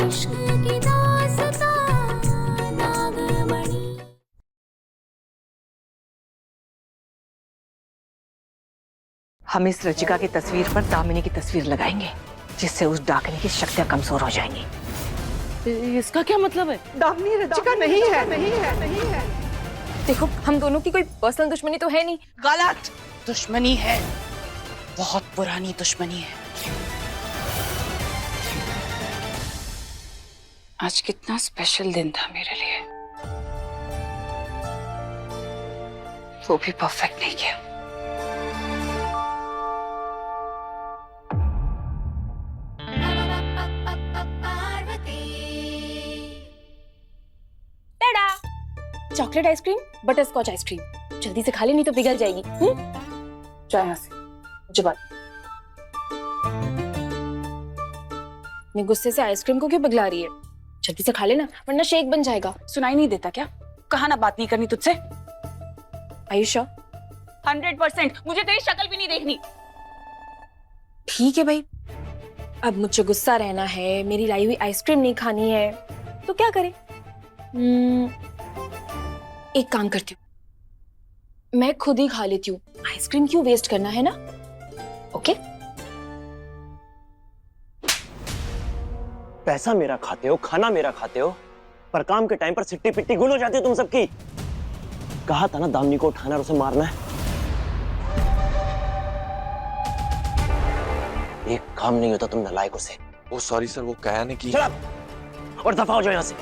हम इस रचिका की तस्वीर पर दामिनी की तस्वीर लगाएंगे, जिससे उस डाकनी की शक्तियां कमजोर हो जाएंगी। इसका क्या मतलब है? दामिनी रचिका नहीं है। देखो, हम दोनों की कोई पर्सनल दुश्मनी तो है नहीं। गलत दुश्मनी है, बहुत पुरानी दुश्मनी है। आज कितना स्पेशल दिन था मेरे लिए, वो भी परफेक्ट नहीं किया। Chocolate ice cream, butterscotch ice cream, जल्दी से खा ले नहीं तो पिघल जाएगी। जा यहाँ से, मुझे बात। मैं गुस्से से आइसक्रीम को क्यों पिघला रही है? जल्दी से खा लेना वरना शेक बन जाएगा। सुनाई नहीं देता क्या? कहा ना बात नहीं करनी तुझसे। आयुषा 100%, मुझे तेरी शक्ल भी नहीं देखनी। ठीक है भाई, अब मुझे गुस्सा रहना है, मेरी लाई हुई आइसक्रीम नहीं खानी है, तो क्या करें? एक काम करती हूँ, मैं खुद ही खा लेती हूँ। आइसक्रीम क्यों वेस्ट करना, है ना? ओके? पैसा मेरा खाते हो, खाना मेरा खाते हो, पर काम के टाइम पर सिट्टी पिट्टी गुल हो जाती हो तुम सबकी। कहा था ना दामिनी को उठाना और उसे मारना है। एक काम नहीं होता तुम नालायकों से। ओ सॉरी सर, वो कहा ने की। चल और दफा हो जाओ यहां से।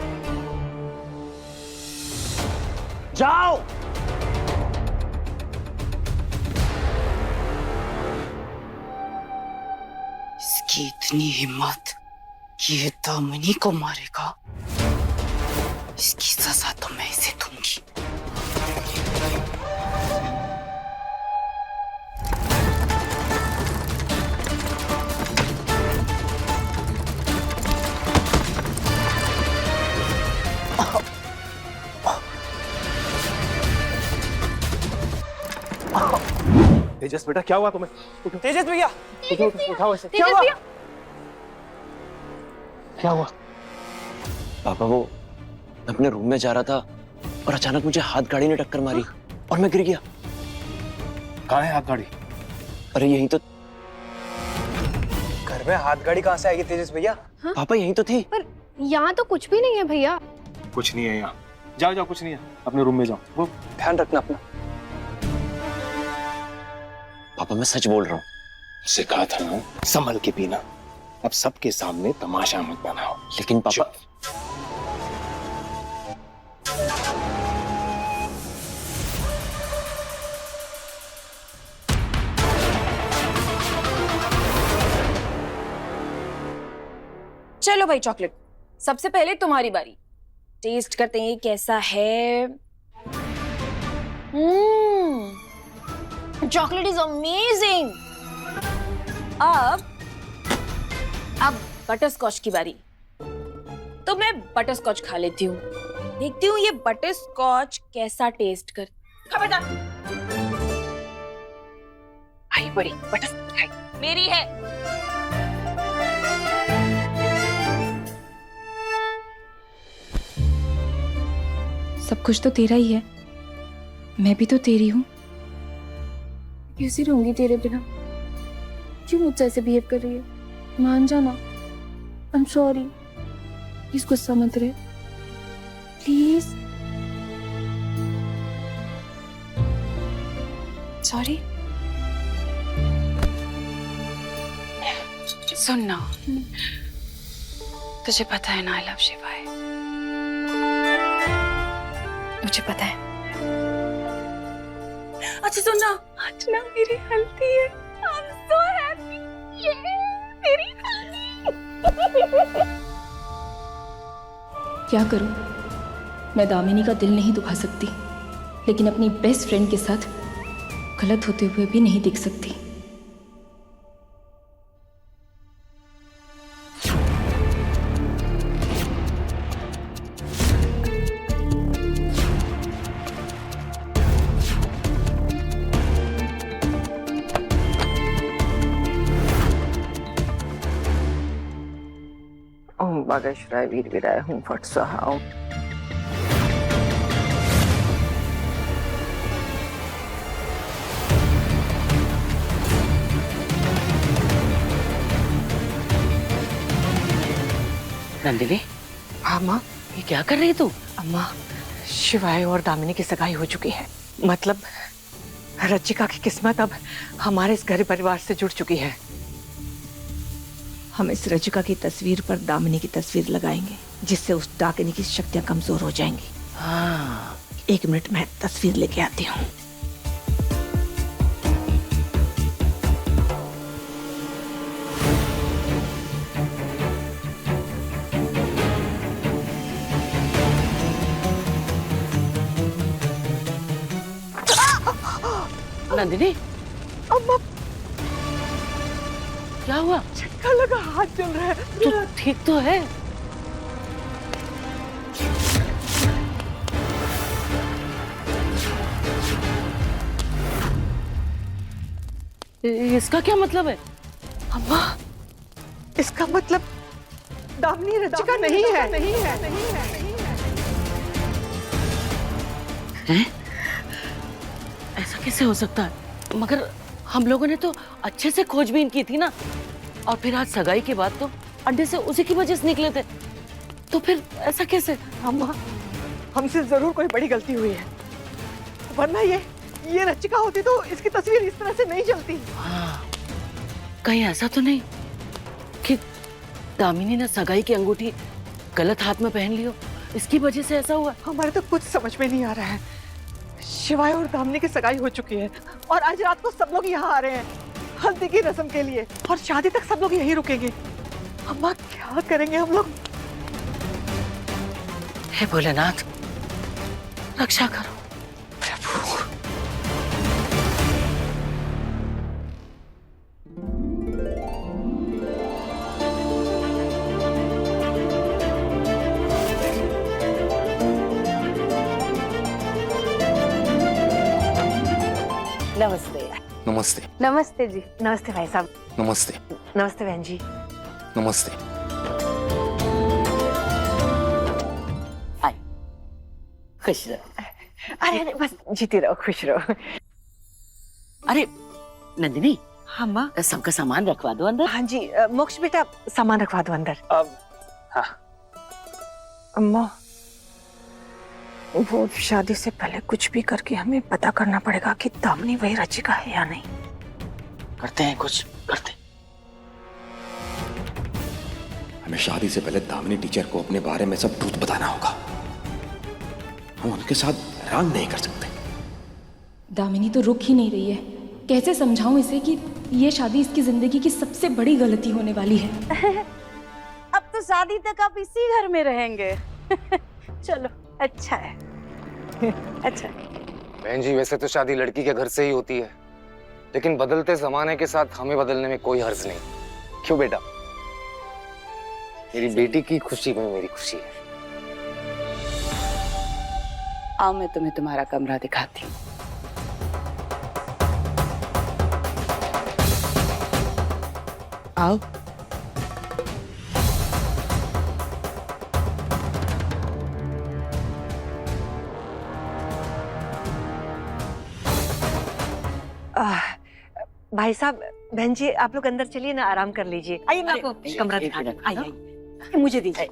जाओ। इसकी इतनी हिम्मत कि ये दामिनी को मारेगा, इसकी सजा तो मैं इसे दूंगी। तेजस बेटा, क्या हुआ तुम्हें? तेजस भैया, उठाओ इसे। क्या हुआ? क्या हुआ? पापा, वो अपने रूम में जा रहा था और अचानक मुझे हाथ गाड़ी ने टक्कर मारी और मैं गिर गया। कहाँ है हाथ गाड़ी? अरे यही तो। घर में हाथ गाड़ी कहाँ से आएगी तेजस भैया? पापा यही तो थी। पर यहाँ तो कुछ भी नहीं है भैया। कुछ नहीं है यहाँ। जाओ जाओ, कुछ नहीं है, अपने रूम में जाओ। वो ध्यान रखना अपना। पापा मैं सच बोल रहा हूँ। उसे कहा था ना, संभल के पीना। अब सबके सामने तमाशा मत बनाओ। लेकिन पापा। चलो भाई, चॉकलेट सबसे पहले तुम्हारी बारी। टेस्ट करते हैं कैसा है। Chocolate is amazing. अब बटर स्कॉच की बारी। तो मैं बटर स्कॉच खा लेती हूँ, देखती हूँ ये बटर स्कॉच कैसा टेस्ट कर। खबरदार, आई बड़ी बटर स्कॉच खाई, मेरी है। सब कुछ तो तेरा ही है, मैं भी तो तेरी हूँ। कैसी रहूंगी तेरे बिना? क्यों मुझसे ऐसे बिहेव कर रही है? मान जाना। I am sorry. प्लीज गुस्सा मत रहे, प्लीज। सॉरी। सुन ना, तुझे पता है ना, आई लव शिवाय। मुझे पता है। अच्छा सुन ना, आज ना मेरी हल्दी है। I'm so happy। ये मेरी हल्दी। क्या करूं? मैं दामिनी का दिल नहीं दुखा सकती, लेकिन अपनी बेस्ट फ्रेंड के साथ गलत होते हुए भी नहीं दिख सकती। ओह ओम बागेश्वराय वीर वीराय हूं फट स्वाहा ओम। नंदिनी, हाँ माँ। ये क्या कर रही है तू? अम्मा, शिवाय और दामिनी की सगाई हो चुकी है। मतलब रचिका की किस्मत अब हमारे इस घर परिवार से जुड़ चुकी है। हम इस रचिका की तस्वीर पर दामिनी की तस्वीर लगाएंगे, जिससे उस डाकिनी की शक्तियां कमजोर हो जाएंगी। हाँ, 1 मिनट में तस्वीर लेके आती हूँ। नंदिनी, अम्मा, क्या हुआ? झटका लगा, हाथ जल रहा है। तू ठीक तो है? इसका क्या मतलब है? अम्मा, इसका मतलब दामिनी रचिका नहीं है। नहीं है, नहीं है, नहीं है। हैं? ऐसा कैसे हो सकता है? मगर हम लोगों ने तो अच्छे से खोजबीन की थी ना, और फिर आज सगाई के बाद तो अड्डे से उसी की वजह से निकले थे, तो फिर ऐसा कैसे? अम्मा, हमसे जरूर कोई बड़ी गलती हुई है, वरना ये रचिका होती तो इसकी तस्वीर इस तरह से नहीं चलती। हाँ, कहीं ऐसा तो नहीं कि दामिनी ने सगाई की अंगूठी गलत हाथ में पहन ली हो, इसकी वजह से ऐसा हुआ? हमारे तो कुछ समझ में नहीं आ रहा है। शिवाय और दामिनी की सगाई हो चुकी है और आज रात को सब लोग यहाँ आ रहे हैं हल्दी की रस्म के लिए, और शादी तक सब लोग यहीं रुकेंगे। अम्मा, क्या करेंगे हम लोग? हे भोलेनाथ, रक्षा करो प्रभु। नमस्ते। नमस्ते। नमस्ते जी। नमस्ते भाई साहब। नमस्ते। नमस्ते बहन जी। नमस्ते। आए, खुश रहो। अरे अरे, बस जीती रहो, खुश रहो। अरे नंदिनी, हाँ माँ। सबका सामान रखवा दो अंदर। हाँ जी, मोक्ष बेटा सामान रखवा दो अंदर। अब हाँ, अम्मा, वो शादी से पहले कुछ भी करके हमें पता करना पड़ेगा कि दामिनी वही रचिका है या नहीं। करते हैं, कुछ करते हैं। हमें शादी से पहले दामिनी टीचर को अपने बारे में सब झूठ बताना होगा। हम उनके साथ राग नहीं कर सकते। दामिनी तो रुक ही नहीं रही है। कैसे समझाऊं इसे कि ये शादी इसकी जिंदगी की सबसे बड़ी गलती होने वाली है। अब तो शादी तक आप इसी घर में रहेंगे। चलो, अच्छा है। अच्छा। बहन जी, वैसे तो शादी लड़की के घर से ही होती है, लेकिन बदलते जमाने के साथ हमें बदलने में कोई हर्ज नहीं। क्यों बेटा? मेरी बेटी की खुशी में मेरी खुशी है। आओ, मैं तुम्हें तुम्हारा कमरा दिखाती हूँ। आओ। भाई साहब, बहन जी, आप लोग अंदर चलिए ना, आराम कर लीजिए। आइए, मैं आपको कमरा दिखा दूं। आइए, आइए, मुझे दीजिए,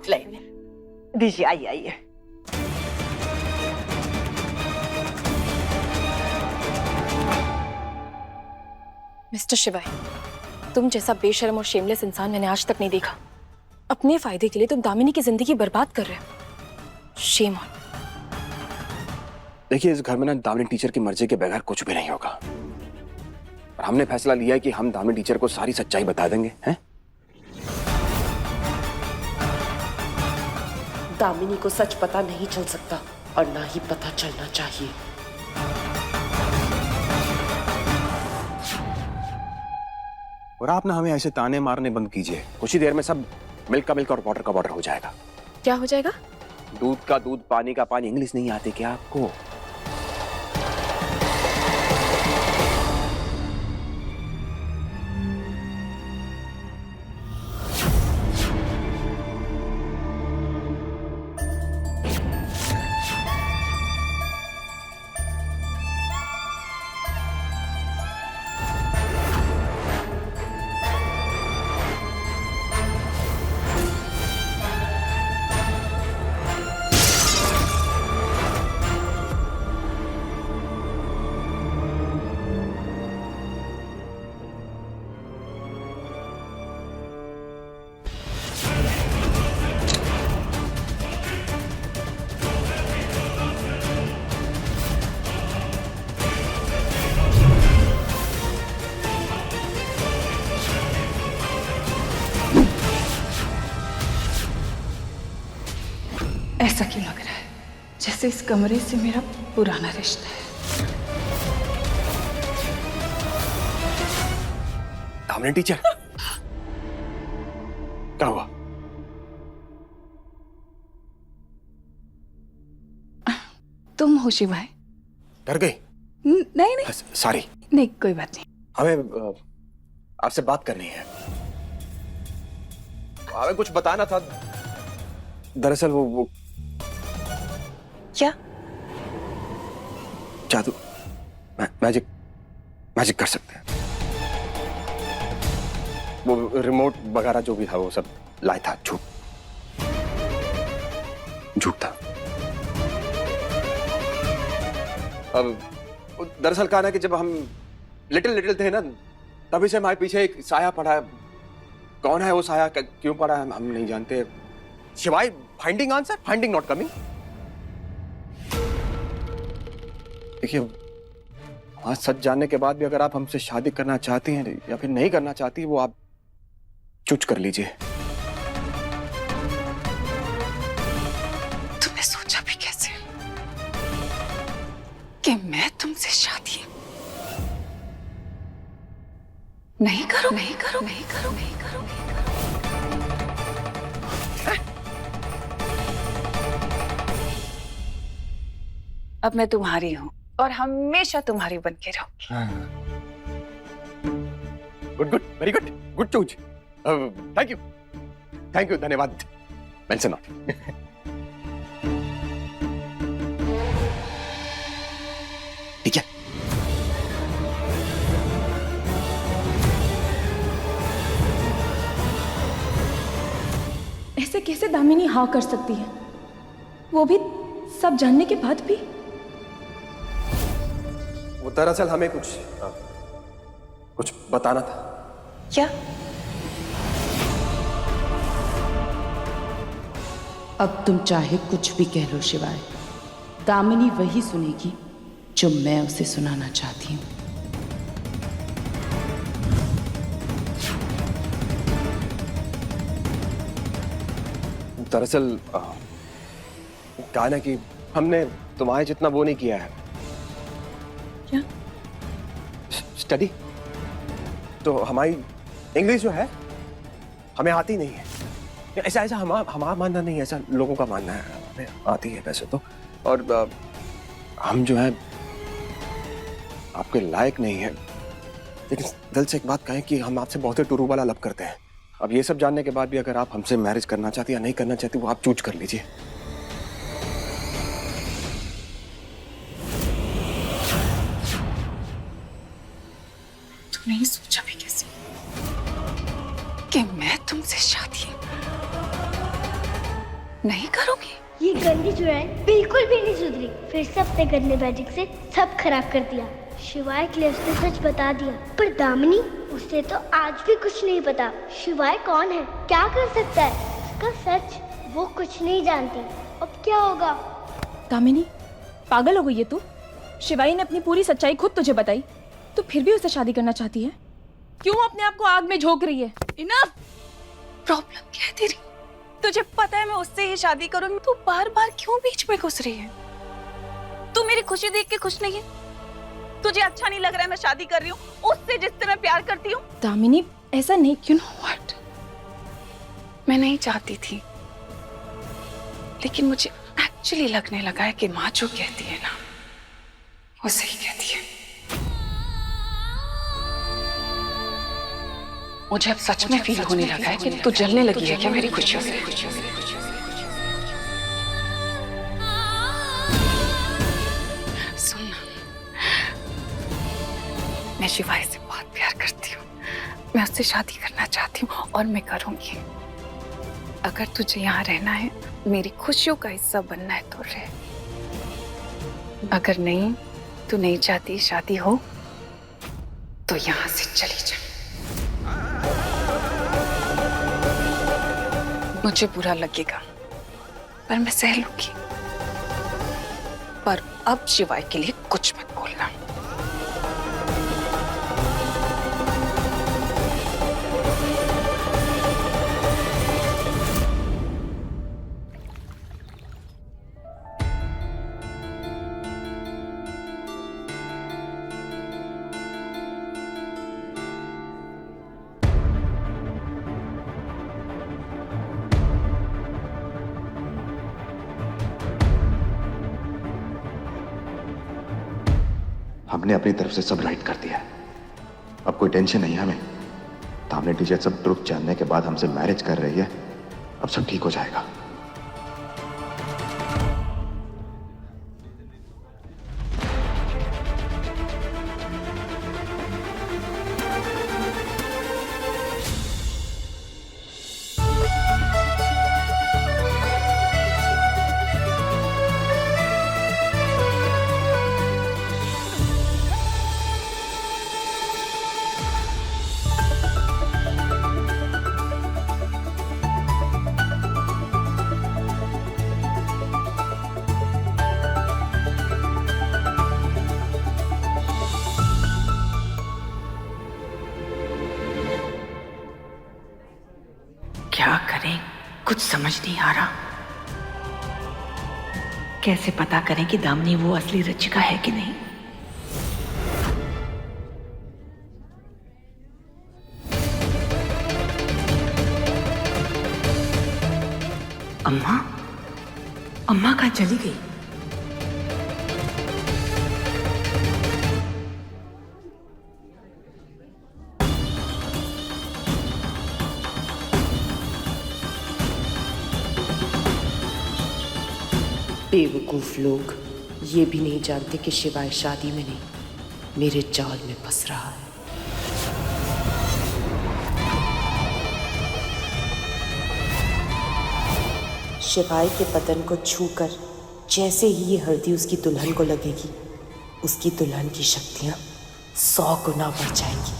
दीजिए, आइए आइए। मिस्टर शिवाय, तुम जैसा बेशर्म और शेमलेस इंसान मैंने आज तक नहीं देखा। अपने फायदे के लिए तुम दामिनी की जिंदगी बर्बाद कर रहे हो। Shame on. देखिए, इस घर में ना दामिनी टीचर की मर्जी के बगैर कुछ भी नहीं होगा, और हमने फैसला लिया है कि हम दामिनी टीचर को सारी सच्चाई बता देंगे। हैं? दामिनी को सच पता नहीं चल सकता और ना ही पता चलना चाहिए। और आप ना हमें ऐसे ताने मारने बंद कीजिए। कुछ ही देर में सब मिल्क का मिल्क और वाटर का वाटर हो जाएगा। क्या हो जाएगा? दूध का दूध, पानी का पानी। इंग्लिश नहीं आती क्या आपको? ऐसा क्यों लग रहा है जैसे इस कमरे से मेरा पुराना रिश्ता है? दामिनी टीचर, क्या हुआ? तुम हो शिवाय? डर गई? नहीं नहीं सॉरी। नहीं, कोई बात नहीं। हमें आपसे बात करनी है। हमें कुछ बताना था। दरअसल वो क्या? जादू, मैजिक कर सकते हैं। वो रिमोट वगैरह जो भी था वो सब लाया था। झूठ था। अब दरअसल कहा ना कि जब हम लिटिल थे ना, तभी से हमारे पीछे एक साया पड़ा है। कौन है वो साया, क्यों पड़ा है, हम नहीं जानते। शिवाय finding answer, finding not coming. देखिए, आज सच जानने के बाद भी अगर आप हमसे शादी करना चाहती हैं या फिर नहीं करना चाहती, वो आप चूज कर लीजिए। तुमने सोचा भी कैसे कि मैं तुमसे शादी नहीं करो? अब मैं तुम्हारी हूँ और हमेशा तुम्हारी बन के रहूंगी। Good, very good, good choose. Thank you, धन्यवाद। Mention not. ठीक है। ऐसे कैसे दामिनी हाँ कर सकती है, वो भी सब जानने के बाद भी? वो दरअसल हमें कुछ बताना था। क्या? अब तुम चाहे कुछ भी कह लो शिवाय, दामिनी वही सुनेगी जो मैं उसे सुनाना चाहती हूँ। दरअसल कहा ना कि हमने तुम्हारे जितना वो नहीं किया है। क्या? स्टडी। तो हमारी इंग्लिश जो है हमें आती नहीं है। ऐसा हमारा मानना नहीं है, ऐसा लोगों का मानना है। हमें आती है वैसे तो, और हम जो है आपके लायक नहीं है। लेकिन दिल से एक बात कहें कि हम आपसे बहुत ही टुरू वाला लव करते हैं। अब ये सब जानने के बाद भी अगर आप हमसे मैरिज करना चाहती या नहीं करना चाहती, वो आप चूज कर लीजिए। तुमने ये सोचा भी कैसे कि मैं तुमसे शादी नहीं करूंगी? ये गंदी चुड़ैल बिल्कुल भी नहीं सुधरी। फिर से अपने गंदे मैजिक से सब खराब कर दिया। शिवाय के लिए उसने सच बता दिया, पर दामिनी, उसे तो आज भी कुछ नहीं पता। शिवाय कौन है, क्या कर सकता है, उसका सच वो कुछ नहीं जानती। अब क्या होगा? दामिनी, पागल हो गई है तू? शिवाई ने अपनी पूरी सच्चाई खुद तुझे बताई, तो फिर भी उससे शादी करना चाहती है? क्यों अपने आप को आग में झोंक रही है? इनफ! प्रॉब्लम क्या है तेरी? तुझे पता है मैं उससे ही शादी करूंगी, तू बार बार क्यों बीच में घुस रही है? तू मेरी खुशी देख के खुश नहीं है? तुझे अच्छा नहीं लग रहा है मैं शादी कर रही हूँ उससे जिससे मैं प्यार करती हूँ? दामिनी, ऐसा नहीं। यू नो व्हाट, मैं नहीं चाहती थी, लेकिन मुझे एक्चुअली लगने लगा है कि माँ जो कहती है ना, वो सही कहती है। मुझे अब सच में फील होने लगा है कि तू जलने लगी है क्या मेरी खुशियों से? सुन, मैं शिवाय से बहुत प्यार करती हूँ। मैं उससे शादी करना चाहती हूँ और मैं करूंगी। अगर तुझे यहाँ रहना है, मेरी खुशियों का हिस्सा बनना है तो रह। अगर नहीं, तू नहीं चाहती शादी हो, तो यहाँ से चली जा। मुझे बुरा लगेगा, पर मैं सह लूंगी। पर अब शिवाय के लिए कुछ मत बोलना। हमने अपनी तरफ से सब राइट कर दिया है। अब कोई टेंशन नहीं है हमें। दामिनी टीचर सब ट्रुथ जानने के बाद हमसे मैरिज कर रही है। अब सब ठीक हो जाएगा। क्या करें, कुछ समझ नहीं आ रहा। कैसे पता करें कि दामिनी वो असली रचिका है कि नहीं? अम्मा, अम्मा कहाँ चली गई? बेवकूफ लोग ये भी नहीं जानते कि शिवाय शादी में नहीं, मेरे जाल में फंस रहा है। शिवाय के बदन को छूकर जैसे ही ये हल्दी उसकी दुल्हन को लगेगी, उसकी दुल्हन की शक्तियां 100 गुना बढ़ जाएंगी।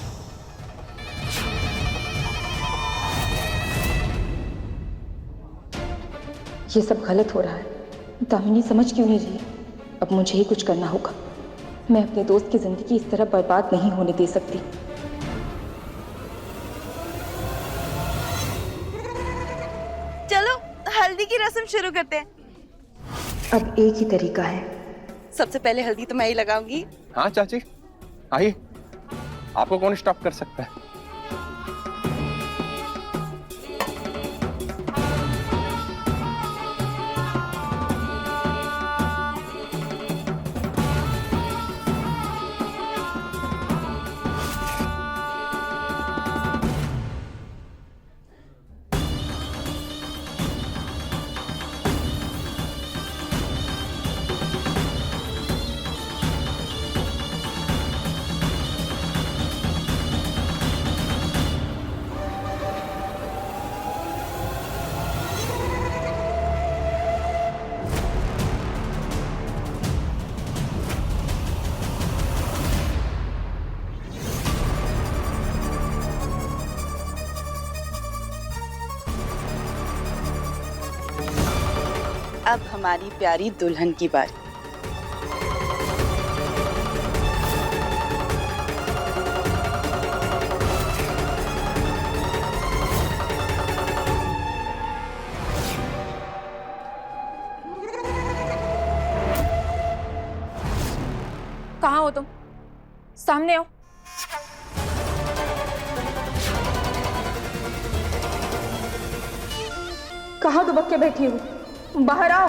ये सब गलत हो रहा है। दामिनी समझ क्यों नहीं रही? अब मुझे ही कुछ करना होगा। मैं अपने दोस्त की जिंदगी इस तरह बर्बाद नहीं होने दे सकती। चलो हल्दी की रस्म शुरू करते हैं। अब एक ही तरीका है। सबसे पहले हल्दी तो मैं ही लगाऊंगी। हाँ चाची, आइए, आपको कौन स्टॉप कर सकता है? अब हमारी प्यारी दुल्हन की बारी। कहाँ हो तुम? सामने आओ। कहाँ दुबक के बैठी हो? बाहर आओ।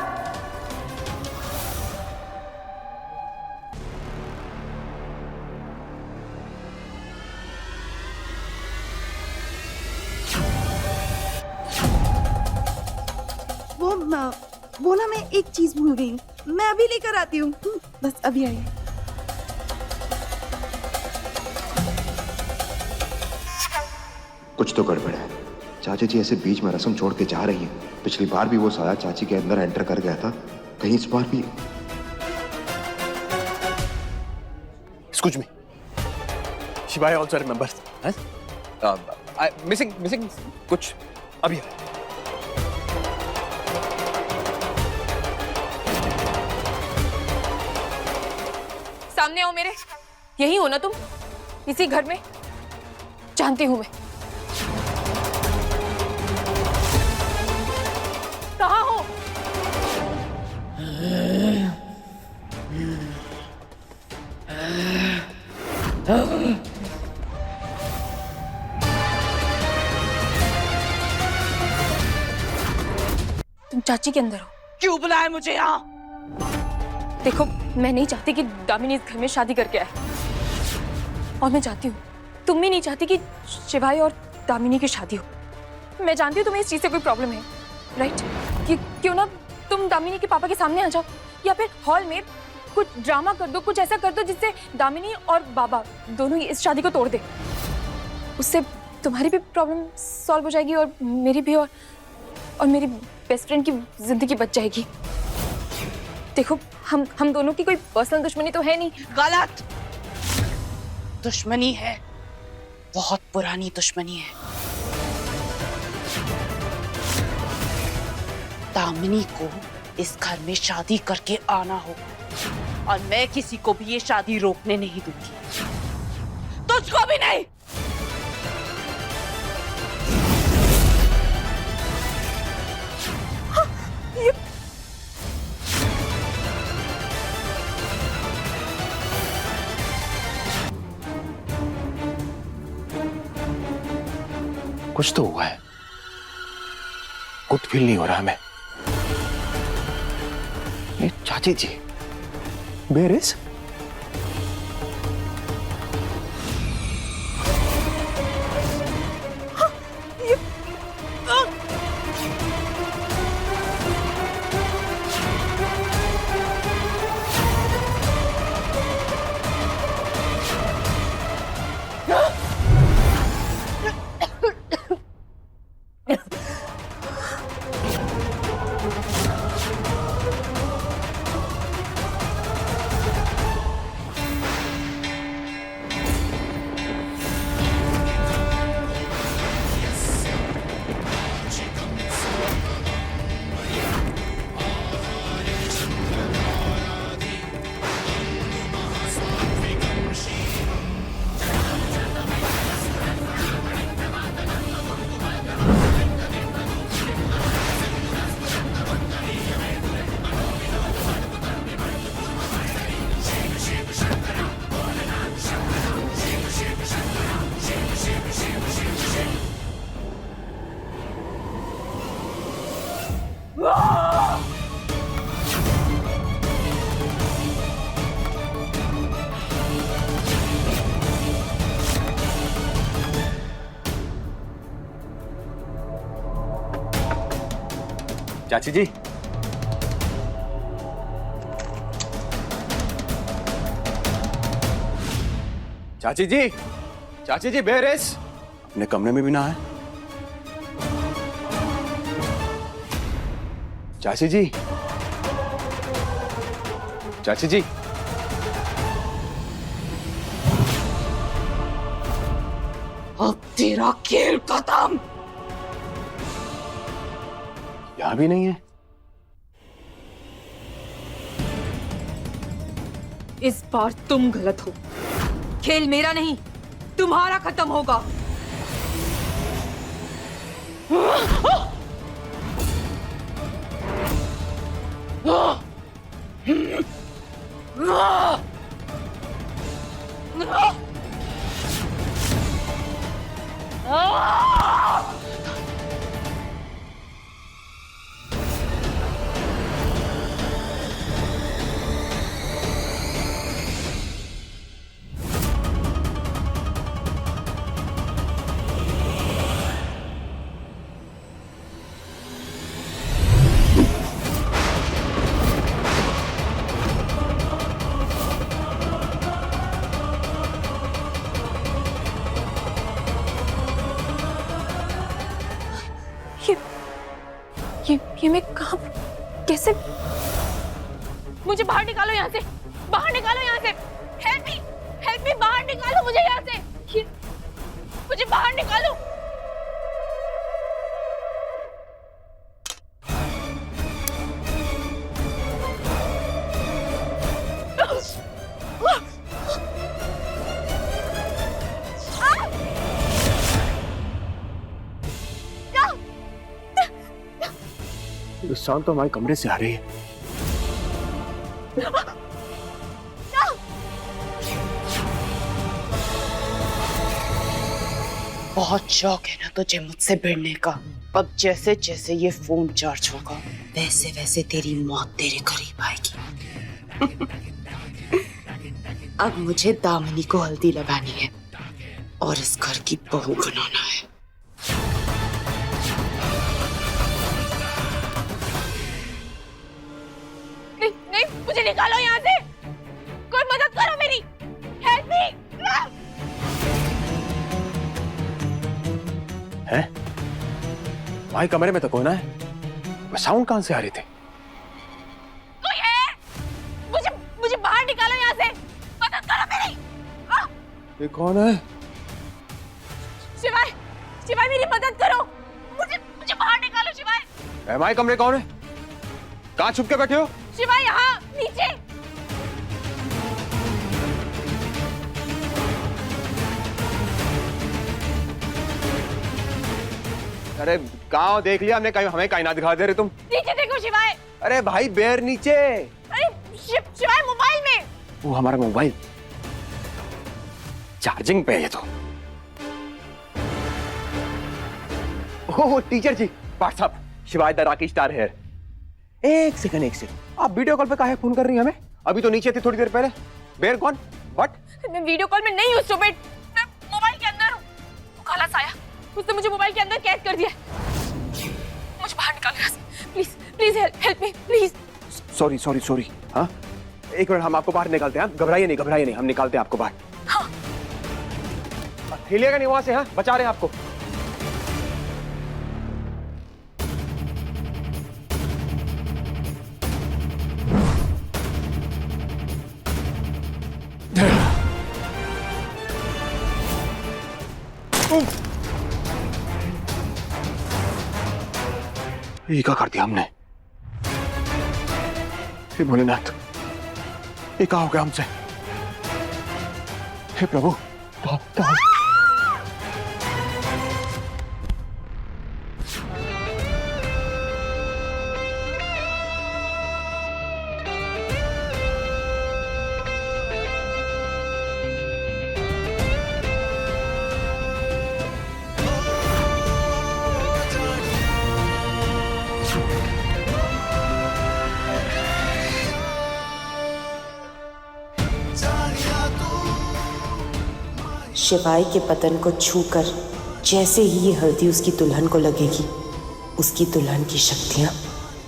वो ना मैं एक चीज भूल गई हूँ, मैं अभी लेकर आती हूँ। बस अभी आई। कुछ तो गड़बड़ है। चाची जी ऐसे बीच में रस्म छोड़ के जा रही है। पिछली बार भी वो साया चाची के अंदर एंटर कर गया था, कहीं इस बार भी? Excuse me. Shiva also remembers. Missing कुछ अभी है। सामने आओ मेरे। यही हो ना तुम? इसी घर में? जानती हूं मैं। कहाँ हो? तुम चाची के अंदर हो। क्यों बुलाया मुझे यहाँ? देखो, मैं नहीं चाहती कि दामिनी इस घर में शादी करके आए, और मैं चाहती हूँ, तुम भी नहीं चाहती कि शिवाय और दामिनी की शादी हो। मैं जानती हूँ तुम्हें इस चीज से कोई प्रॉब्लम है, राइट? क्यों ना तुम दामिनी के पापा के सामने आ जाओ, या फिर हॉल में कुछ ड्रामा कर दो, कुछ ऐसा कर दो जिससे दामिनी और बाबा दोनों ही इस शादी को तोड़ दे। उससे तुम्हारी भी प्रॉब्लम सॉल्व हो जाएगी और मेरी भी, और मेरी बेस्ट फ्रेंड की जिंदगी बच जाएगी। देखो, हम दोनों की कोई पर्सनल दुश्मनी तो है नहीं। गलत दुश्मनी है, बहुत पुरानी दुश्मनी है। दामिनी को इस घर में शादी करके आना होगा, और मैं किसी को भी ये शादी रोकने नहीं दूंगी, तुझको भी नहीं। कुछ तो हुआ है, गुड फील नहीं हो रहा हमें। चाची जी, where is? चाची जी, चाची जी, चाची जी, where is? अपने कमरे में भी ना है। चाची जी, चाची जी, अब तेरा खेल खत्म। यहां भी नहीं है। इस बार तुम गलत हो, खेल मेरा नहीं तुम्हारा खत्म होगा। ये मैं कहाँ, कैसे? मुझे बाहर निकालो यहाँ से, बाहर निकालो यहाँ से। हेल्प मी, बाहर निकालो मुझे यहाँ से, मुझे बाहर निकालो। साउंड तो हमारे कमरे से आ रही है। बहुत शौक है ना तुझे मुझसे भिड़ने का। अब जैसे जैसे ये फोन चार्ज होगा, वैसे वैसे तेरी मौत तेरे करीब आएगी। अब मुझे दामिनी को हल्दी लगानी है और इस घर की बहू बनाना है। नहीं नहीं, मुझे निकालो यहाँ से। कोई मदद करो मेरी। Help me. है भाई, कमरे में तो कौन है? साउंड कहां से आ रही थी? कोई है? मुझे बाहर निकालो यहाँ से। मदद करो मेरी। ये कौन है? शिवाय, शिवाय मेरी मदद करो। मुझे बाहर निकालो शिवाय। भाई कमरे कौन है? कहां छुप के बैठे हो? शिवाय यहाँ नीचे। अरे कहाँ देख लिया हमने? हमें कायनात दिखा दे रहे तुम? नीचे देखो शिवाय। अरे भाई बेर नीचे। अरे शिवाय मोबाइल में। वो हमारा मोबाइल चार्जिंग पे है ये तो। ओह टीचर जी, व्हाट्सअप शिवाय द रॉकी स्टार हेयर। एक सेकंड, आप वीडियो कॉल पे काहे फोन कर रही हैं हमें? अभी तो नीचे थी थोड़ी देर पहले। बेर कौन? व्हाट? मैं वीडियो कॉल में नहीं हूँ स्टूपिड। मैं मोबाइल के अंदर हूँ। वो काला साया, उसने मुझे मोबाइल के अंदर कैद कर दिया। मुझे बाहर निकालो यहाँ से। Please please help me please. Sorry. हाँ एक मिनट, हम आपको बाहर निकालते हैं। घबराइए नहीं, हम निकालते हैं आपको बाहर। हाँ। हिलिएगा नहीं वहां से। हाँ बचा रहे हैं आपको। ये क्या कर दिया हमने? हे भोलेनाथ, ये क्या हो गया हमसे? हे प्रभु, शिवाय के बदन को छूकर जैसे ही ये हल्दी उसकी दुल्हन को लगेगी, उसकी दुल्हन की शक्तियां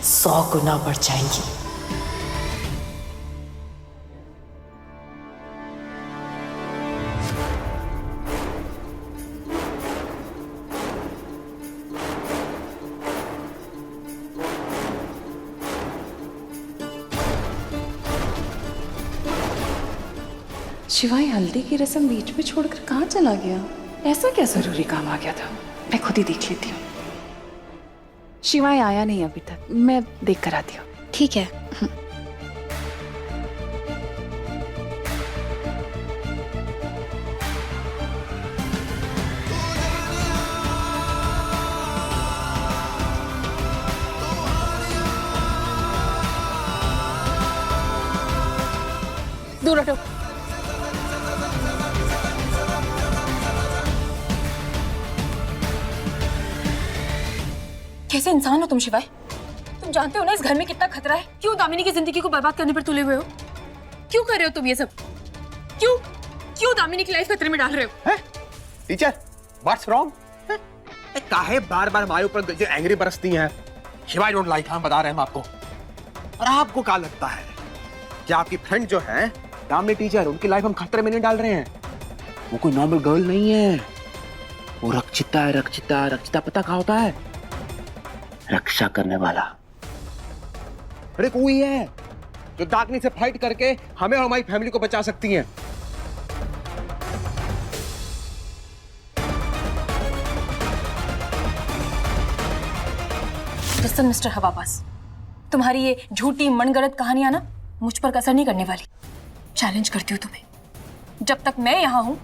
100 गुना बढ़ जाएंगी। शिवाय हल्दी की रस्म बीच में छोड़कर कहाँ चला गया? ऐसा क्या जरूरी काम आ गया था? मैं खुद ही देख लेती हूँ। शिवाय आया नहीं अभी तक, मैं देख कर आती हूँ। ठीक है। दूर हटो। कैसे इंसान हो तुम शिवाय? तुम जानते हो ना इस घर में कितना खतरा है। क्यों दामिनी की जिंदगी को बर्बाद करने पर तुले हुए हो? क्यों कर रहे हो तुम ये सब? क्यों दामिनी की लाइफ खतरे में डाल रहे हो? Teacher, what's wrong? काहे बार-बार हमारे ऊपर जो एंग्री बरसती हैं? शिवाय डोंट लाइक, हम बता रहे हैं आपको। और आपको क्या लगता है कि आपकी फ्रेंड जो है दामिनी टीचर, उनकी लाइफ हम खतरे में नहीं डाल रहे हैं? वो कोई नॉर्मल गर्ल नहीं है, वो रक्षिता है। रक्षिता पता क्या होता है? रक्षा करने वाला। अरे कोई है जो डार्कनेस से फाइट करके हमें और हमारी फैमिली को बचा सकती है। लिसन मिस्टर हवाबाज, तुम्हारी ये झूठी मनगढ़ंत कहानियां ना मुझ पर असर नहीं करने वाली। चैलेंज करती हूँ तुम्हें, जब तक मैं यहाँ हूँ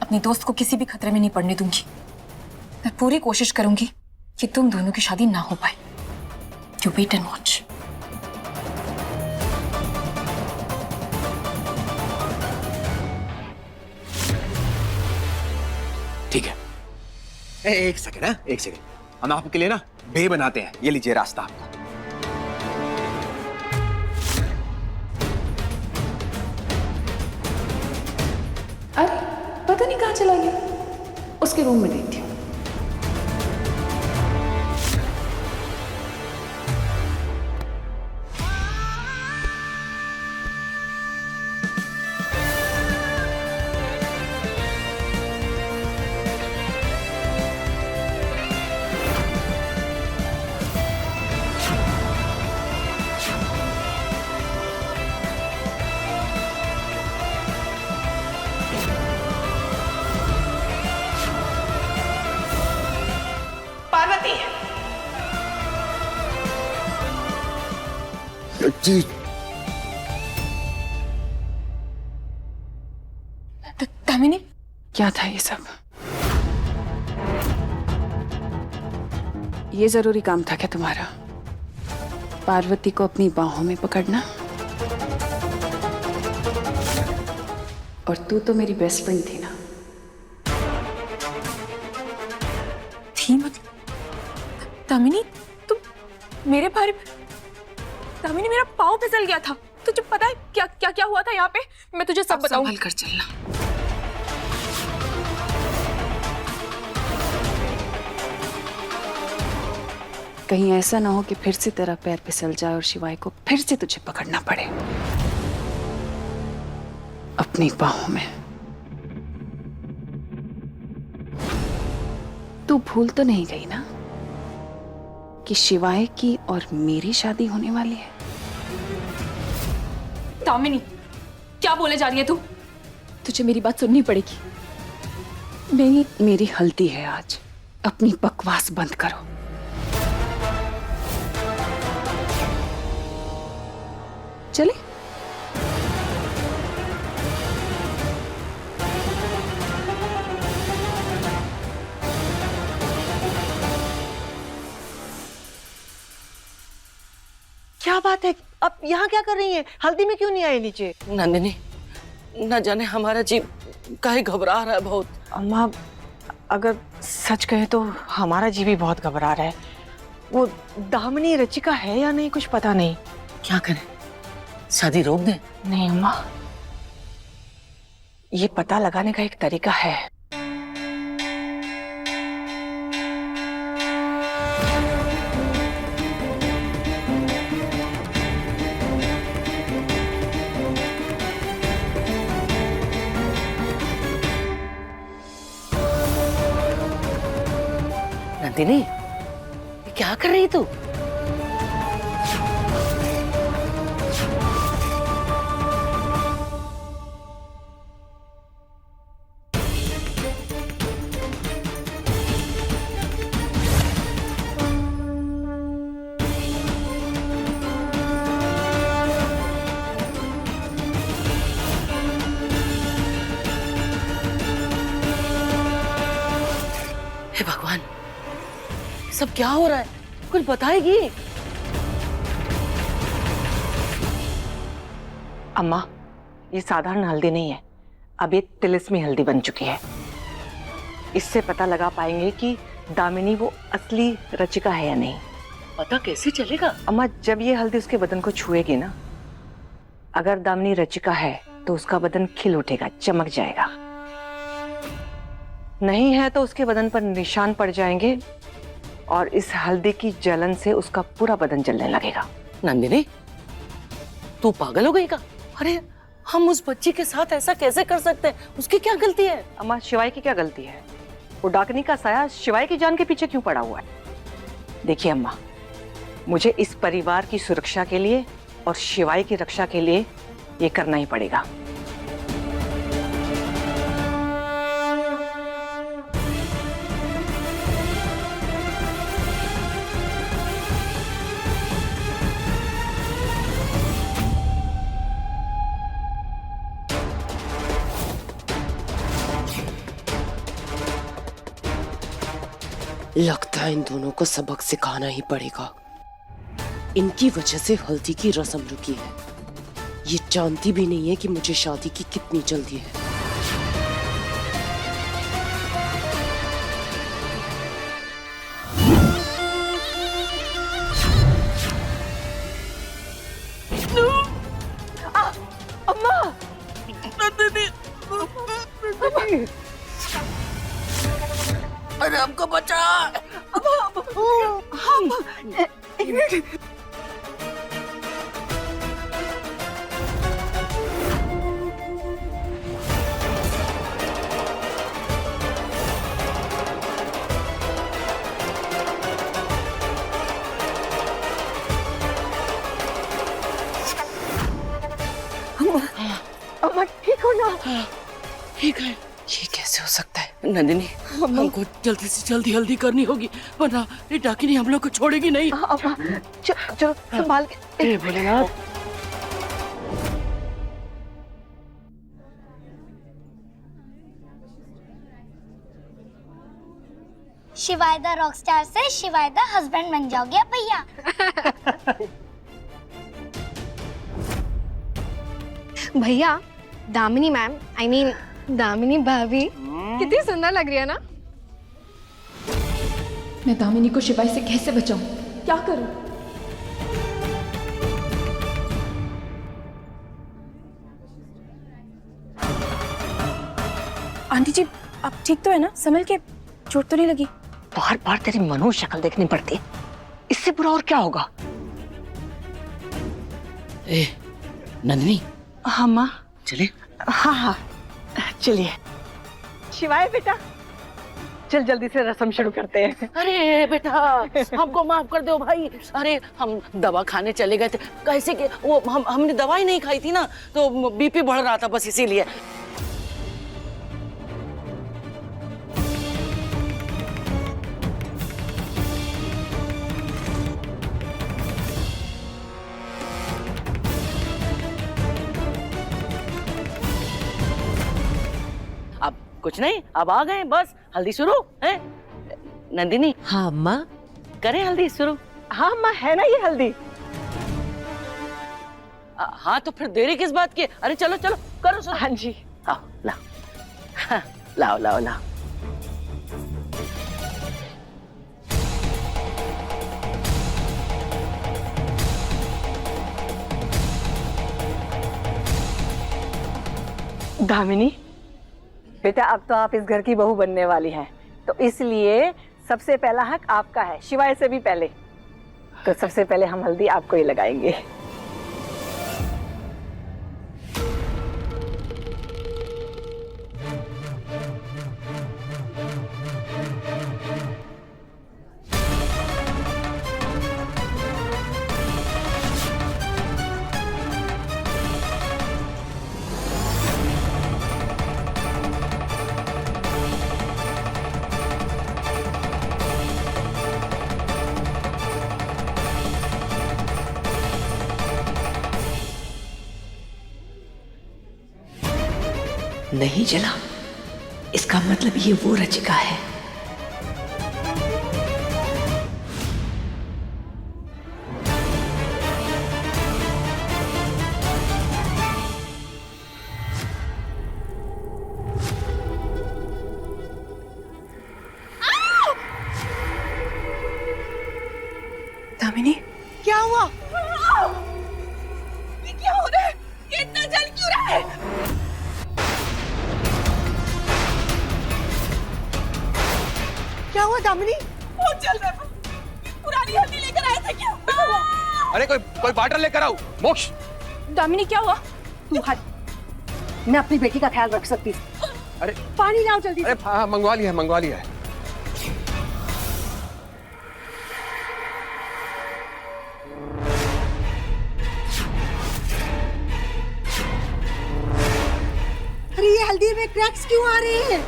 अपनी दोस्त को किसी भी खतरे में नहीं पड़ने दूंगी। मैं पूरी कोशिश करूंगी कि तुम दोनों की शादी ना हो पाए। You wait and watch. ठीक है, एक सेकंड। हम आपके लिए ना बे बनाते हैं। ये लीजिए रास्ता आपका। अरे पता नहीं कहाँ चला गया, उसके रूम में देखती हूँ। पार्वती, जी दामिनी, क्या था ये सब? ये जरूरी काम था क्या तुम्हारा? पार्वती को अपनी बाहों में पकड़ना? और तू तो मेरी बेस्ट फ्रेंड थी ना? थी मतलब? दामिनी, तुम मेरे बारे में? दामिनी, मेरा पाँव फिसल गया था। तुझे पता है क्या क्या क्या हुआ था यहाँ पे? मैं तुझे सब बताऊं। संभल कर चलना। कहीं ऐसा ना हो कि फिर से तेरा पैर फिसल जाए और शिवाय को फिर से तुझे पकड़ना पड़े अपनी बाहों में। तू भूल तो नहीं गई ना कि शिवाय की और मेरी शादी होने वाली है? दामिनी, क्या बोले जा रही है तू? तुझे मेरी बात सुननी पड़ेगी। मेरी हल्दी है आज। अपनी बकवास बंद करो। चले? क्या बात है? अब यहाँ क्या कर रही हैं? हल्दी में क्यों नहीं आई नीचे? नंदिनी, न जाने हमारा जीव काहे घबरा रहा है बहुत। अम्मा, अगर सच कहे तो हमारा जी भी बहुत घबरा रहा है। वो दामिनी रचिका है या नहीं कुछ पता नहीं। क्या करें? शादी रोक दें? नहीं अम्मा, ये पता लगाने का एक तरीका है। नंदिनी, ये क्या कर रही तू? हे भगवान, सब क्या हो रहा है? कुछ बताएगी? अम्मा, ये साधारण हल्दी नहीं है, अब ये तिलिस्मी हल्दी बन चुकी है। इससे पता लगा पाएंगे कि दामिनी वो असली रचिका है या नहीं। पता कैसे चलेगा? अम्मा, जब ये हल्दी उसके बदन को छुएगी ना, अगर दामिनी रचिका है तो उसका बदन खिल उठेगा, चमक जाएगा। नहीं है तो उसके बदन पर निशान पड़ जाएंगे और इस हल्दी की जलन से उसका पूरा बदन जलने लगेगा। नंदिनी, तू पागल हो गई का? अरे हम उस बच्ची के साथ ऐसा कैसे कर सकते हैं? उसकी क्या गलती है? अम्मा, शिवाय की क्या गलती है? वो डाकनी का साया शिवाय की जान के पीछे क्यों पड़ा हुआ है? देखिए अम्मा, मुझे इस परिवार की सुरक्षा के लिए और शिवाय की रक्षा के लिए ये करना ही पड़ेगा। लगता है इन दोनों को सबक सिखाना ही पड़ेगा। इनकी वजह से हल्दी की रस्म रुकी है। ये जानती भी नहीं है कि मुझे शादी की कितनी जल्दी है। अम्मा! अम्मा ठीक हो ना? ठीक है। ये कैसे हो सकता है? नंदिनी, हमको जल्दी से जल्दी हल्दी करनी होगी, वरना ये डाकिनी हम लोग को छोड़ेगी नहीं। अम्मा चलो संभाल के। हे भोलेनाथ। शिवायदा रॉकस्टार से शिवायदा हस्बैंड बन जाओगे अब भैया। भैया, Damini ma'am, I mean Damini भाभी कितनी सुंदर लग रही है ना? मैं दामिनी को शिवाय से कैसे बचाऊं? क्या करूं? आंटी जी, आप ठीक तो है ना? संभल के, चोट तो नहीं लगी? बार बार तेरी मनु शक्ल देखनी पड़ती है, इससे बुरा और क्या होगा? ए, नंदिनी। हाँ माँ। चले? हाँ हाँ चलिए। शिवाय बेटा, चल जल्दी से रस्म शुरू करते हैं। अरे बेटा, हमको माफ कर दो भाई। अरे हम दवा खाने चले गए थे, कैसे कि वो हमने दवाई नहीं खाई थी ना, तो बीपी बढ़ रहा था, बस इसीलिए। अब कुछ नहीं, अब आ गए, बस हल्दी शुरू है। नंदिनी। हाँ अम्मा। करें हल्दी शुरू? हाँ अम्मा, है ना ये हल्दी? हाँ तो फिर देरी किस बात की? अरे चलो चलो करो शुरू। हाँ जी। आओ लाओ। हाँ, लाओ लाओ लाओ। दामिनी बेटा, अब तो आप इस घर की बहू बनने वाली हैं, तो इसलिए सबसे पहला हक आपका है, शिवाय से भी पहले। तो सबसे पहले हम हल्दी आपको ही लगाएंगे। नहीं जला, इसका मतलब ये वो रचिका है। दामिनी, क्या हुआ? ये क्या हो रहा है? ये इतना जल क्यों रहा है? क्या हुआ दामिनी? बहुत जल रहा है। पुरानी हल्दी लेकर आए थे क्या? अरे कोई वाटर लेकर आओ। मोक्ष। दामिनी क्या हुआ? तू हट। मैं अपनी बेटी का ख्याल रख सकती हूँ। अरे पानी लाओ जल्दी। अरे हाँ, मंगवा लिया मंगवा लिया है। अरे ये हल्दी में क्रैक्स क्यों आ रहे हैं?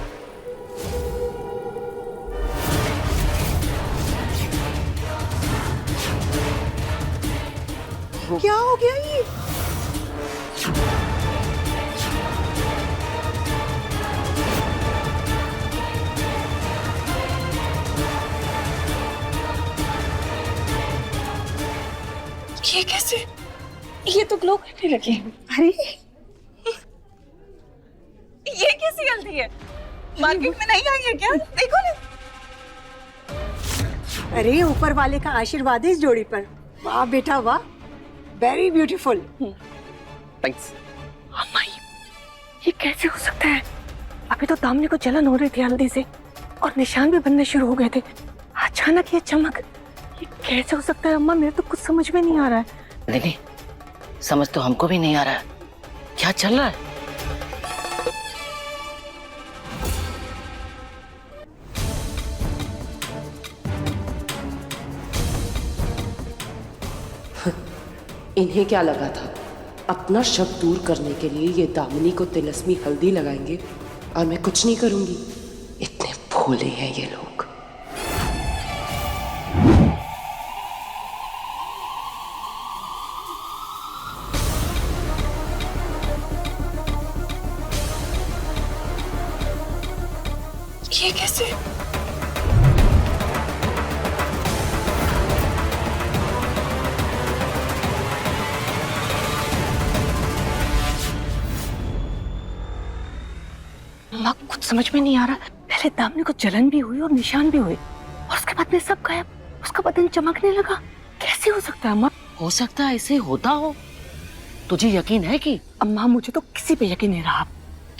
क्या हो गया ये? ये कैसे? ये तो ग्लो करने लगे। अरे ये कैसी हल्दी है? मार्केट में नहीं आई है क्या? देखो ना। अरे ऊपर वाले का आशीर्वाद है इस जोड़ी पर। वाह बेटा वाह, वेरी ब्यूटीफुल। थैंक्स। अम्मा, ये कैसे हो सकता है? अभी तो दामिनी को जलन हो रही थी हल्दी से और निशान भी बनने शुरू हो गए थे। अचानक ये चमक। ये कैसे हो सकता है अम्मा? मेरे तो कुछ समझ में नहीं आ रहा है। नहीं, समझ तो हमको भी नहीं आ रहा है। क्या चल रहा है? इन्हें क्या लगा था अपना शक दूर करने के लिए ये दामिनी को तिलस्मी हल्दी लगाएंगे और मैं कुछ नहीं करूंगी? इतने भोले हैं ये लोग। ये कैसे? अम्मा कुछ समझ में नहीं आ रहा। पहले दामिनी को जलन भी हुई और निशान भी हुए और उसके बाद में सब गायब। उसका बदन चमकने लगा। कैसे हो सकता है अम्मा? हो सकता है ऐसे होता हो। तुझे यकीन है कि? अम्मा मुझे तो किसी पे यकीन नहीं रहा।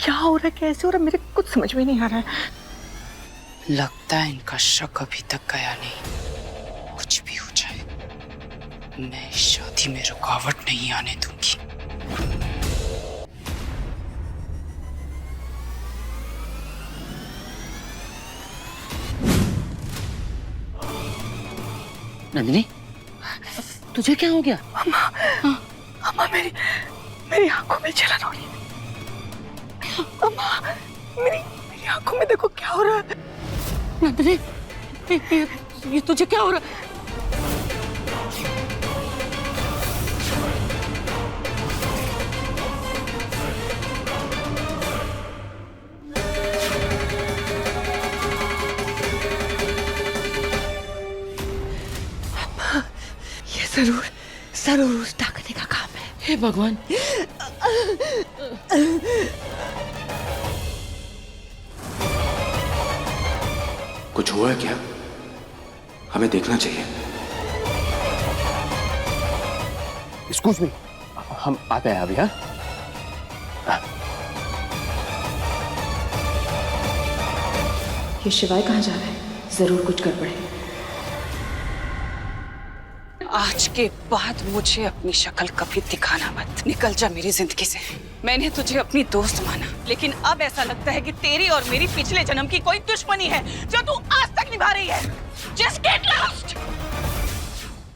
क्या हो रहा है, कैसे हो रहा है, मेरे कुछ समझ में नहीं आ रहा है। लगता है इनका शक अभी तक गया नहीं। कुछ भी हो जाए मैं इस शादी में रुकावट नहीं आने दूंगी। नंदिनी, तुझे क्या हो गया? अम्मा मेरी आंखों में जलन हो रही है। अम्मा मेरी आंखों में देखो क्या हो रहा है। नंदिनी, ये तुझे क्या हो रहा है? जरूर उस डाकने का काम है। हे भगवान। कुछ हुआ है क्या? हमें देखना चाहिए। एक्सक्यूज मी, हम आते हैं अभी। हाँ, ये शिवाय कहाँ जा रहा है? जरूर कुछ गड़बड़ है। आज के बाद मुझे अपनी शक्ल कभी दिखाना मत। निकल जा मेरी जिंदगी से। मैंने तुझे अपनी दोस्त माना, लेकिन अब ऐसा लगता है कि तेरी और मेरी पिछले जन्म की कोई दुश्मनी है जो तू आज तक निभा रही है। Just get lost!